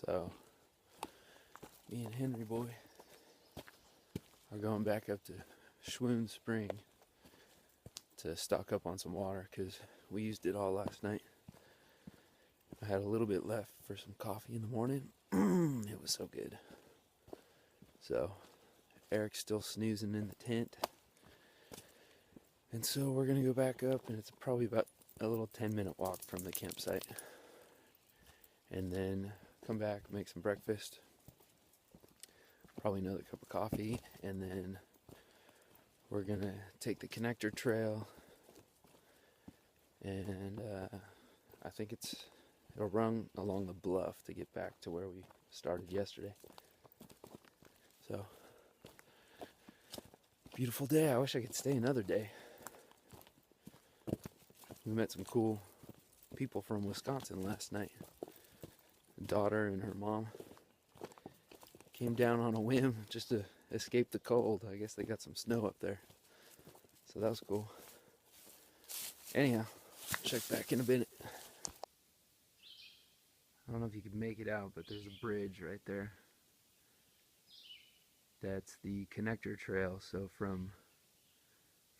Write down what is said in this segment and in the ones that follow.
So, me and Henry boy are going back up to Schwoon Spring to stock up on some water because we used it all last night. I had a little bit left for some coffee in the morning. It was so good. So, Eric's still snoozing in the tent. And so we're going to go back up, and it's probably about a little 10-minute walk from the campsite. And then come back, make some breakfast, probably another cup of coffee, and then we're going to take the connector trail, and I think it'll run along the bluff to get back to where we started yesterday. So, beautiful day. I wish I could stay another day. We met some cool people from Wisconsin last night. A daughter and her mom came down on a whim just to escape the cold. I guess they got some snow up there. So that was cool. Anyhow, check back in a minute. I don't know if you can make it out, but there's a bridge right there. That's the connector trail. So from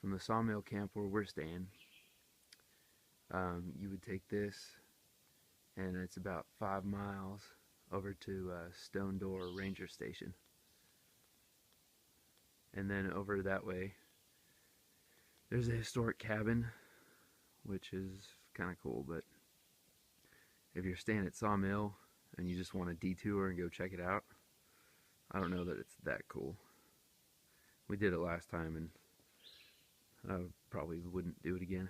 the sawmill camp where we're staying, you would take this, and it's about 5 miles over to Stone Door Ranger Station. And then over that way, there's a historic cabin, which is kind of cool, but if you're staying at Sawmill and you just want to detour and go check it out, I don't know that it's that cool. We did it last time, and I probably wouldn't do it again.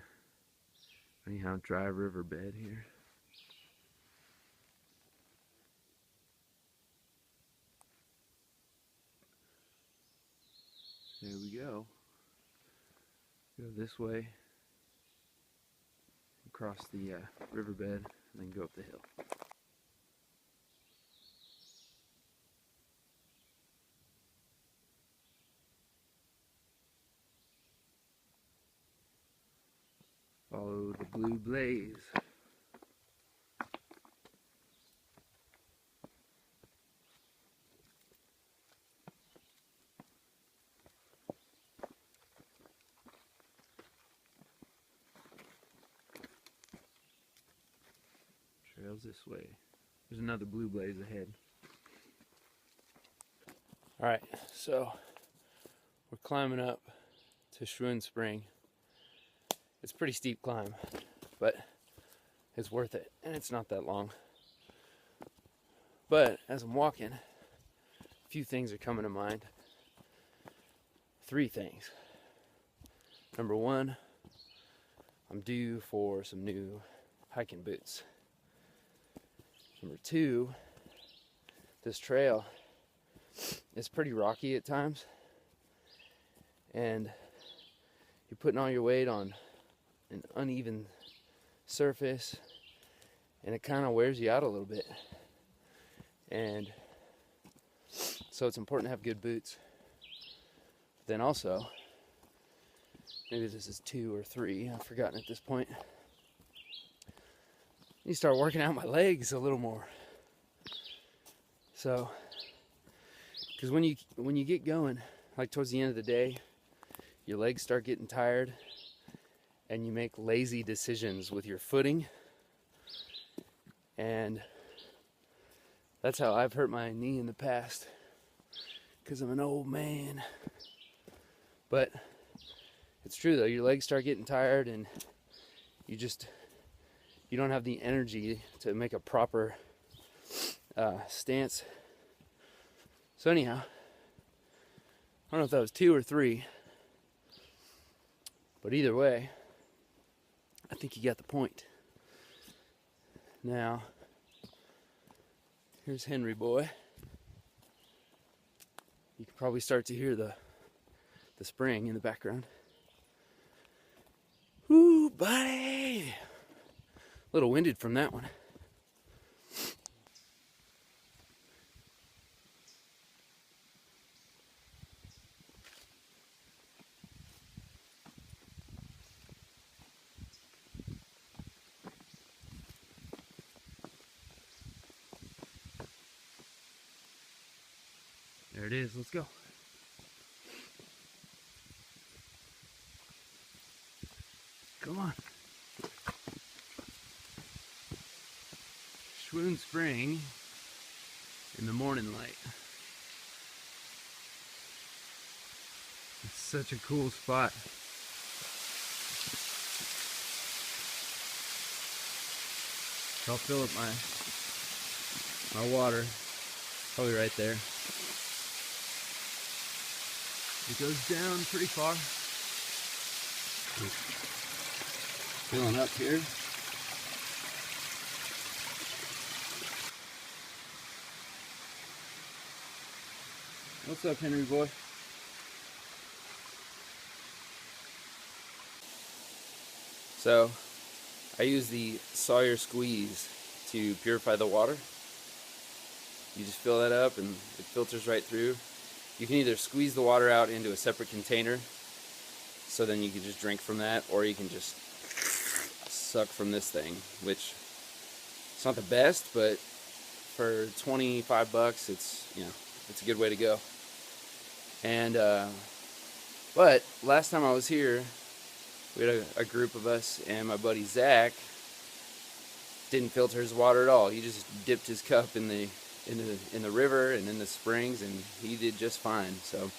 Anyhow, dry riverbed here. There we go. Go this way, across the riverbed, and then go up the hill. Follow the blue blaze. Trails this way. There's another blue blaze ahead. Alright, so we're climbing up to Schwoon Spring. It's a pretty steep climb, but it's worth it, and it's not that long. But as I'm walking, a few things are coming to mind. 3 things. Number 1, I'm due for some new hiking boots. Number 2, this trail is pretty rocky at times, and you're putting all your weight on an uneven surface, and it kind of wears you out a little bit. And so it's important to have good boots. Then also, maybe this is 2 or 3, I've forgotten at this point, you start working out my legs a little more. So, because when you get going, like towards the end of the day, your legs start getting tired, and you make lazy decisions with your footing, and that's how I've hurt my knee in the past, because I'm an old man. But it's true though, your legs start getting tired, and you don't have the energy to make a proper stance. So anyhow, I don't know if that was 2 or 3, but either way, I think you got the point. Now, here's Henry boy. You can probably start to hear the spring in the background. Woo, buddy! A little winded from that one. is. Let's go. Come on. Schwoon Spring in the morning light. It's such a cool spot. I'll fill up my water, probably right there. It goes down pretty far. Filling up here. What's up, Henry boy? So, I use the Sawyer squeeze to purify the water. You just fill that up and it filters right through. You can either squeeze the water out into a separate container, so then you can just drink from that, or you can just suck from this thing, which it's not the best, but for 25 bucks, it's, you know, it's a good way to go. And but last time I was here, we had a group of us, and my buddy Zach didn't filter his water at all. He just dipped his cup in the river and in the springs, and he did just fine. So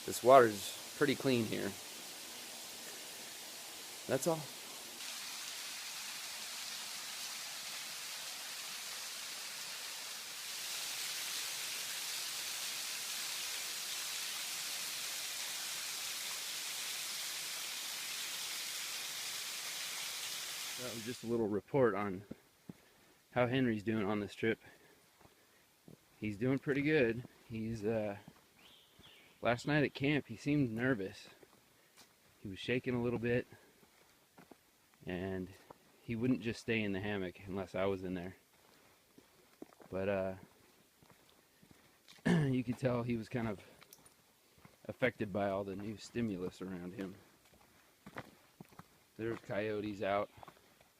this water's pretty clean here. That's all. Just a little report on how Henry's doing on this trip. He's doing pretty good. He's last night at camp he seemed nervous. He was shaking a little bit, and he wouldn't just stay in the hammock unless I was in there. But you could tell he was kind of affected by all the new stimulus around him. There were coyotes out.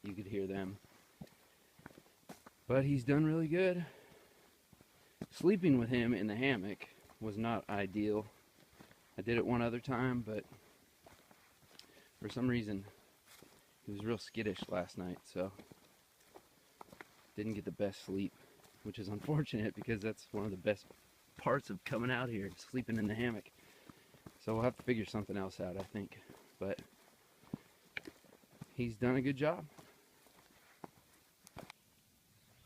You could hear them. But he's done really good. Sleeping with him in the hammock was not ideal. I did it one other time, but for some reason he was real skittish last night, so didn't get the best sleep, which is unfortunate because that's one of the best parts of coming out here, sleeping in the hammock. So we'll have to figure something else out, I think. But he's done a good job.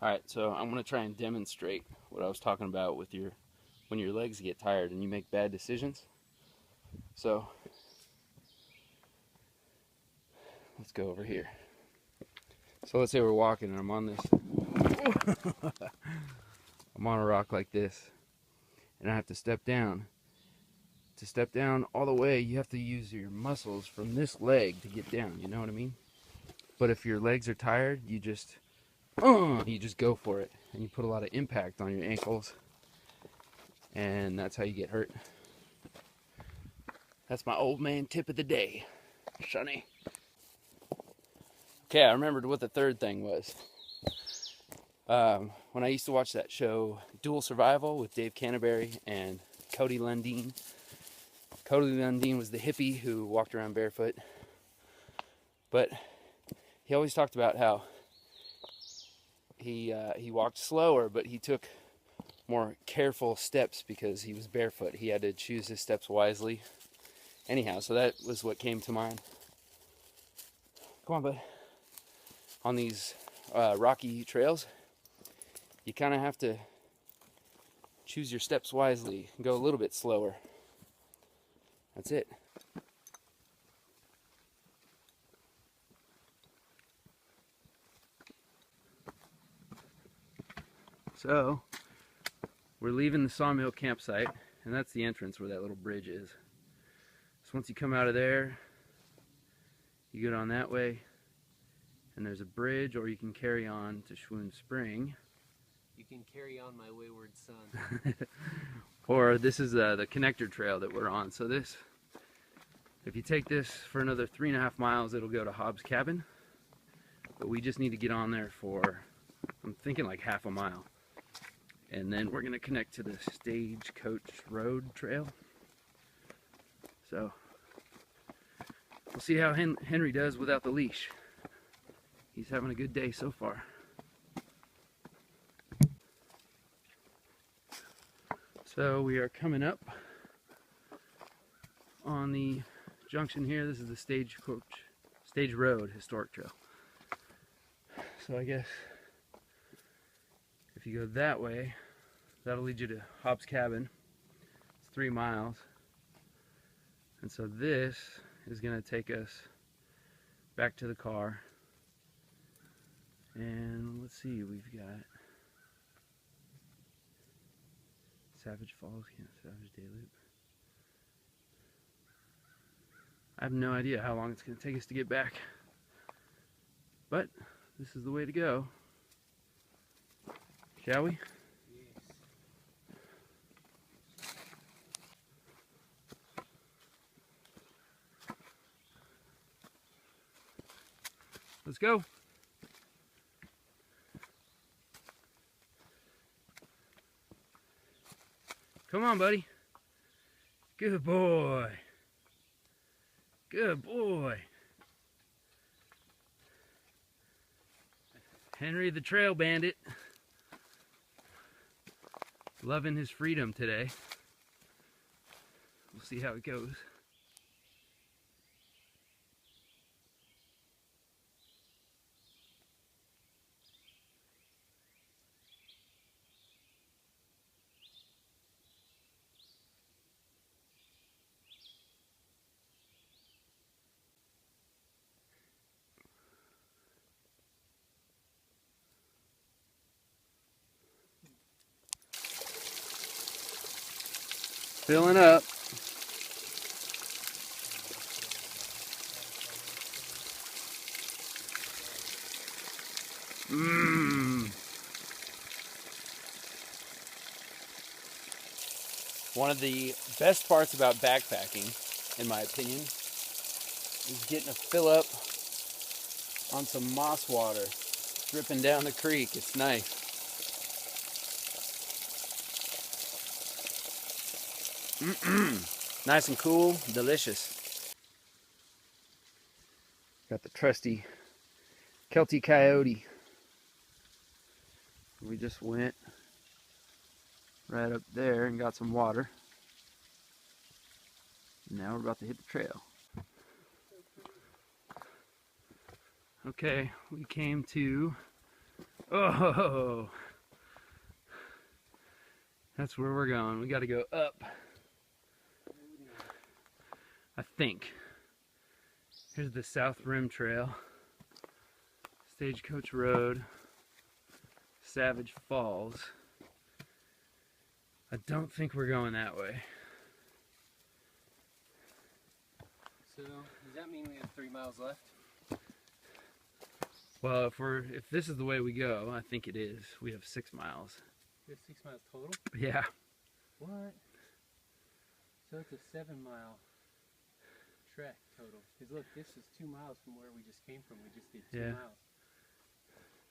Alright, so I'm going to try and demonstrate what I was talking about with when your legs get tired and you make bad decisions. So, let's go over here. So let's say we're walking and I'm on this. I'm on a rock like this, and I have to step down. To step down all the way, you have to use your muscles from this leg to get down, you know what I mean? But if your legs are tired, you just go for it, and you put a lot of impact on your ankles, and that's how you get hurt. That's my old man tip of the day, Sonny. Okay, I remembered what the third thing was. When I used to watch that show, Dual Survival, with Dave Canterbury and Cody Lundin. Cody Lundin was the hippie who walked around barefoot. But he always talked about how he walked slower, but he took more careful steps because he was barefoot. He had to choose his steps wisely. Anyhow, so that was what came to mind. Come on, bud. On these rocky trails, you kind of have to choose your steps wisely and go a little bit slower. That's it. So, we're leaving the Sawmill campsite, and that's the entrance where that little bridge is. So once you come out of there, you go down that way, and there's a bridge, or you can carry on to Schwoon Spring. You can carry on, my wayward son. Or this is the connector trail that we're on. So this, if you take this for another 3.5 miles, it'll go to Hobbs Cabin. But we just need to get on there for, I'm thinking like half a mile. And then we're gonna connect to the Stagecoach Road trail. So we'll see how Henry does without the leash. He's having a good day so far. So we are coming up on the junction here. This is the Stage Road Historic Trail. So I guess if you go that way, that'll lead you to Hobbs Cabin. It's 3 miles. And so this is gonna take us back to the car. And let's see, we've got Savage Falls, Savage Day Loop. I have no idea how long it's going to take us to get back, but this is the way to go. Shall we? Yes. Let's go. Come on, buddy. Good boy. Good boy. Henry the Trail Bandit. Loving his freedom today. We'll see how it goes. Filling up. One of the best parts about backpacking, in my opinion, is getting a fill up on some moss water dripping down the creek. It's nice. Nice and cool, delicious. Got the trusty Kelty Coyote. We just went right up there and got some water. Now we're about to hit the trail. Okay, we came to, oh, that's where we're going. We got to go up, I think. Here's the South Rim Trail, Stagecoach Road, Savage Falls. I don't think we're going that way. So, does that mean we have 3 miles left? Well, if this is the way we go, I think it is. We have 6 miles. We have 6 miles total? Yeah. What? So it's a 7-mile trek total. Because look, this is 2 miles from where we just came from. We just did 2 Yeah. miles.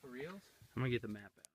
For reals? I'm gonna get the map out.